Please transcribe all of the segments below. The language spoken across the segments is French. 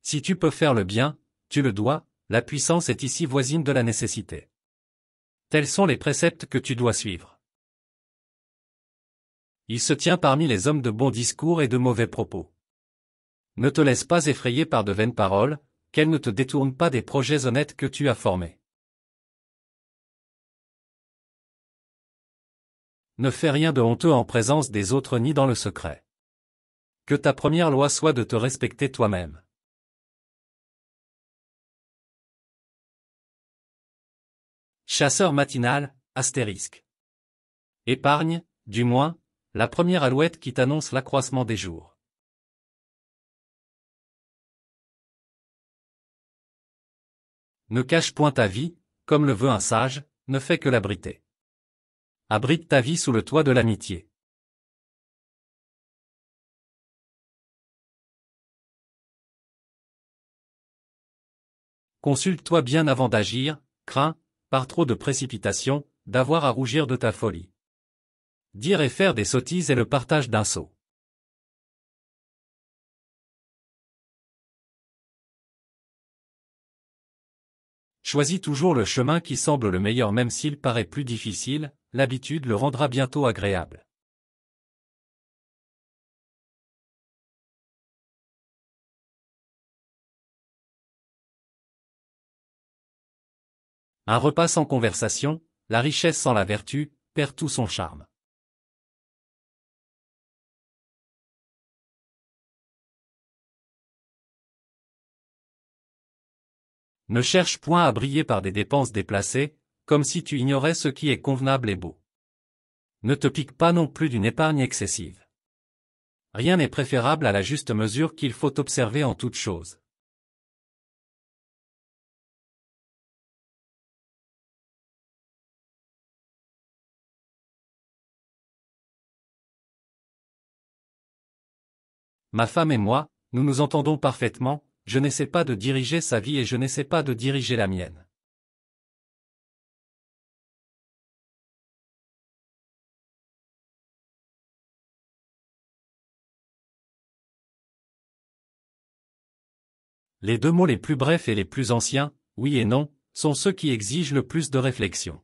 Si tu peux faire le bien, tu le dois, la puissance est ici voisine de la nécessité. Tels sont les préceptes que tu dois suivre. Il se tient parmi les hommes de bons discours et de mauvais propos. Ne te laisse pas effrayer par de vaines paroles, qu'elles ne te détournent pas des projets honnêtes que tu as formés. Ne fais rien de honteux en présence des autres ni dans le secret. Que ta première loi soit de te respecter toi-même. Chasseur matinal, astérisque. Épargne, du moins, la première alouette qui t'annonce l'accroissement des jours. Ne cache point ta vie, comme le veut un sage, ne fais que l'abriter. Abrite ta vie sous le toit de l'amitié. Consulte-toi bien avant d'agir, crains, par trop de précipitation, d'avoir à rougir de ta folie. Dire et faire des sottises est le partage d'un sot. Choisis toujours le chemin qui semble le meilleur même s'il paraît plus difficile, l'habitude le rendra bientôt agréable. Un repas sans conversation, la richesse sans la vertu, perd tout son charme. Ne cherche point à briller par des dépenses déplacées, comme si tu ignorais ce qui est convenable et beau. Ne te pique pas non plus d'une épargne excessive. Rien n'est préférable à la juste mesure qu'il faut observer en toute chose. Ma femme et moi, nous nous entendons parfaitement, je n'essaie pas de diriger sa vie et je n'essaie pas de diriger la mienne. Les deux mots les plus brefs et les plus anciens, oui et non, sont ceux qui exigent le plus de réflexion.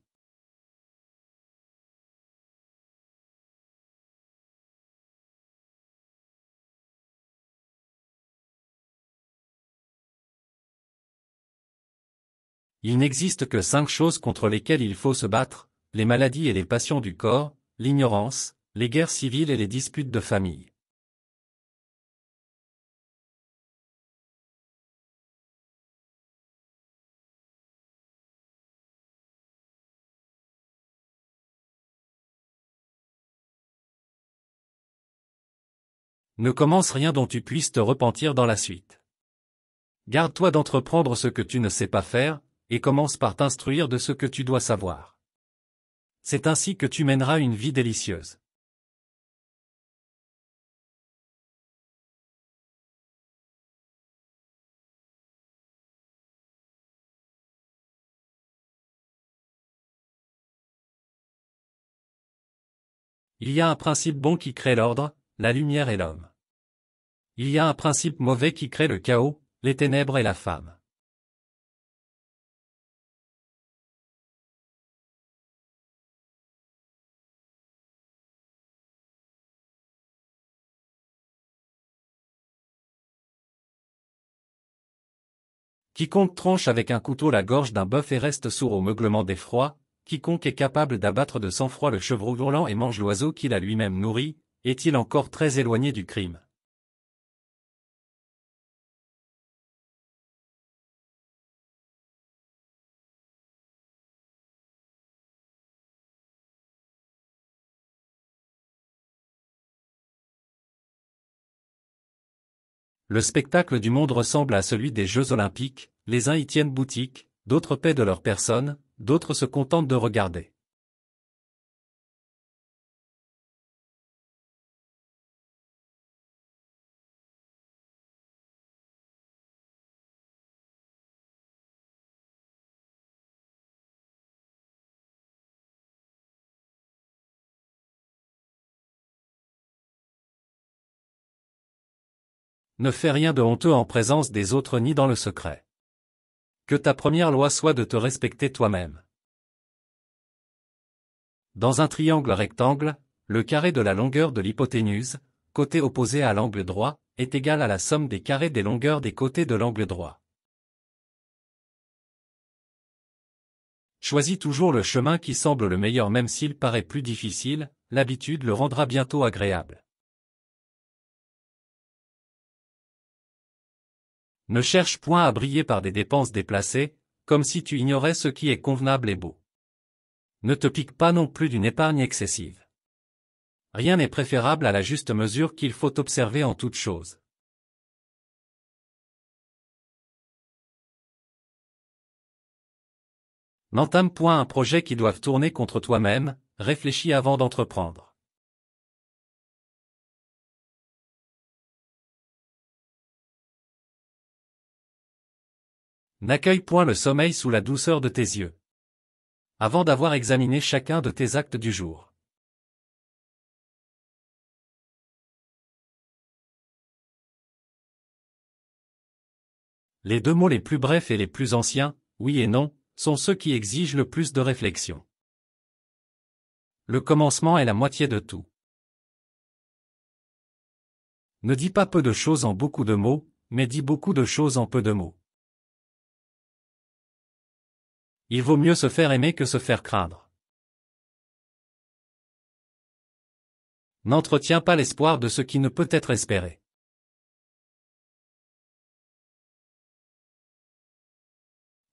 Il n'existe que 5 choses contre lesquelles il faut se battre, les maladies et les passions du corps, l'ignorance, les guerres civiles et les disputes de famille. Ne commence rien dont tu puisses te repentir dans la suite. Garde-toi d'entreprendre ce que tu ne sais pas faire, et commence par t'instruire de ce que tu dois savoir. C'est ainsi que tu mèneras une vie délicieuse. Il y a un principe bon qui crée l'ordre, la lumière et l'homme. Il y a un principe mauvais qui crée le chaos, les ténèbres et la femme. Quiconque tranche avec un couteau la gorge d'un bœuf et reste sourd au meuglement d'effroi, quiconque est capable d'abattre de sang-froid le chevreau hurlant et mange l'oiseau qu'il a lui-même nourri, est-il encore très éloigné du crime. Le spectacle du monde ressemble à celui des Jeux Olympiques, les uns y tiennent boutique, d'autres paient de leur personne, d'autres se contentent de regarder. Ne fais rien de honteux en présence des autres ni dans le secret. Que ta première loi soit de te respecter toi-même. Dans un triangle rectangle, le carré de la longueur de l'hypoténuse, côté opposé à l'angle droit, est égal à la somme des carrés des longueurs des côtés de l'angle droit. Choisis toujours le chemin qui semble le meilleur même s'il paraît plus difficile, l'habitude le rendra bientôt agréable. Ne cherche point à briller par des dépenses déplacées, comme si tu ignorais ce qui est convenable et beau. Ne te pique pas non plus d'une épargne excessive. Rien n'est préférable à la juste mesure qu'il faut observer en toute chose. N'entame point un projet qui doive tourner contre toi-même, réfléchis avant d'entreprendre. N'accueille point le sommeil sous la douceur de tes yeux. Avant d'avoir examiné chacun de tes actes du jour. Les deux mots les plus brefs et les plus anciens, oui et non, sont ceux qui exigent le plus de réflexion. Le commencement est la moitié de tout. Ne dis pas peu de choses en beaucoup de mots, mais dis beaucoup de choses en peu de mots. Il vaut mieux se faire aimer que se faire craindre. N'entretiens pas l'espoir de ce qui ne peut être espéré.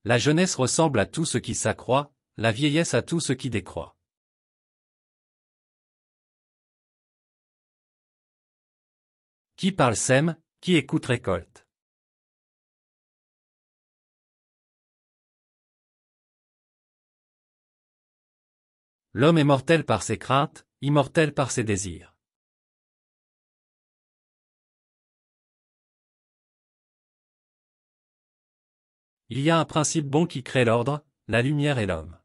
La jeunesse ressemble à tout ce qui s'accroît, la vieillesse à tout ce qui décroît. Qui parle sème, qui écoute récolte. L'homme est mortel par ses craintes, immortel par ses désirs. Il y a un principe bon qui crée l'ordre, la lumière et l'homme.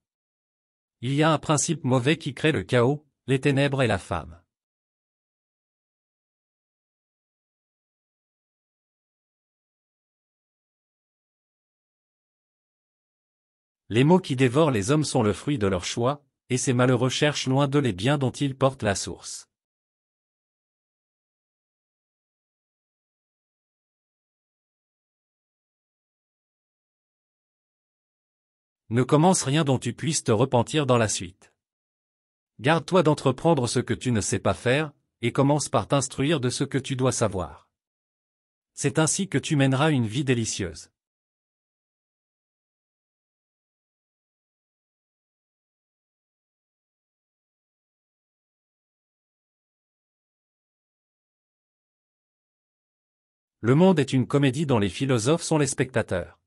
Il y a un principe mauvais qui crée le chaos, les ténèbres et la femme. Les maux qui dévorent les hommes sont le fruit de leur choix, et ces malheureux cherchent loin d'eux les biens dont ils portent la source. Ne commence rien dont tu puisses te repentir dans la suite. Garde-toi d'entreprendre ce que tu ne sais pas faire, et commence par t'instruire de ce que tu dois savoir. C'est ainsi que tu mèneras une vie délicieuse. Le monde est une comédie dont les philosophes sont les spectateurs.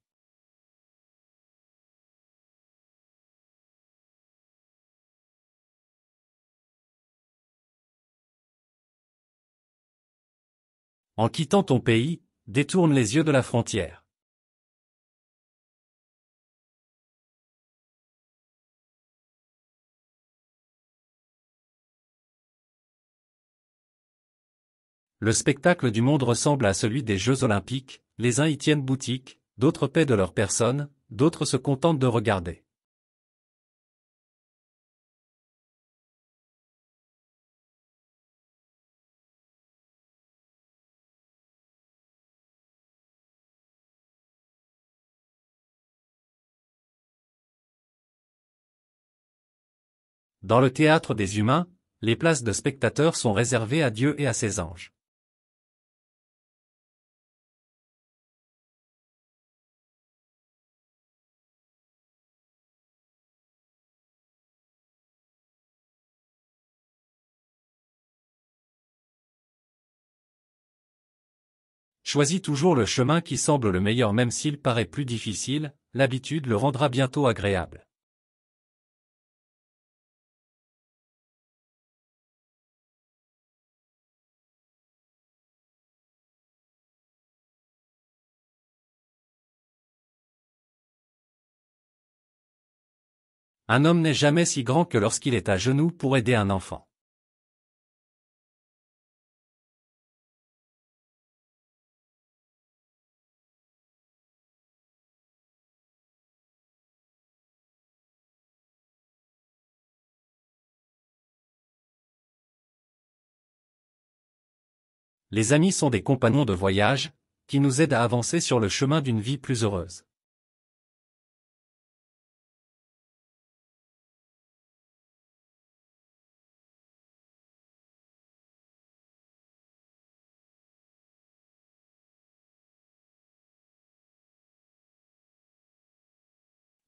En quittant ton pays, détourne les yeux de la frontière. Le spectacle du monde ressemble à celui des Jeux Olympiques, les uns y tiennent boutique, d'autres paient de leur personne, d'autres se contentent de regarder. Dans le théâtre des humains, les places de spectateurs sont réservées à Dieu et à ses anges. Choisis toujours le chemin qui semble le meilleur même s'il paraît plus difficile, l'habitude le rendra bientôt agréable. Un homme n'est jamais si grand que lorsqu'il est à genoux pour aider un enfant. Les amis sont des compagnons de voyage, qui nous aident à avancer sur le chemin d'une vie plus heureuse.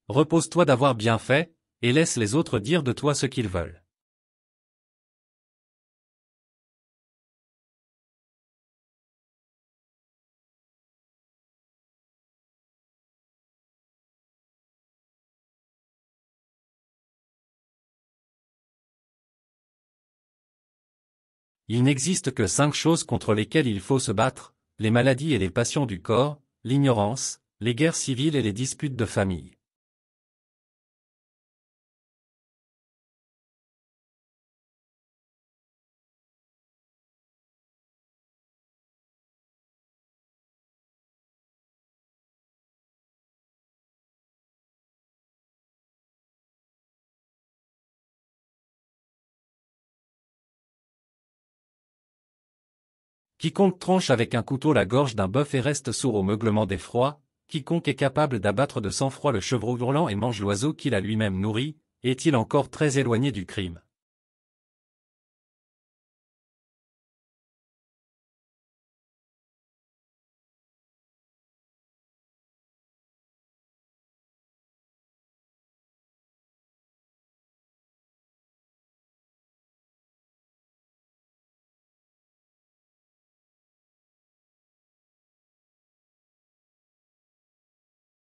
Repose-toi d'avoir bien fait, et laisse les autres dire de toi ce qu'ils veulent. Il n'existe que 5 choses contre lesquelles il faut se battre, les maladies et les passions du corps, l'ignorance, les guerres civiles et les disputes de famille. Quiconque tranche avec un couteau la gorge d'un bœuf et reste sourd au meuglement d'effroi, quiconque est capable d'abattre de sang-froid le chevreau hurlant et mange l'oiseau qu'il a lui-même nourri, est-il encore très éloigné du crime.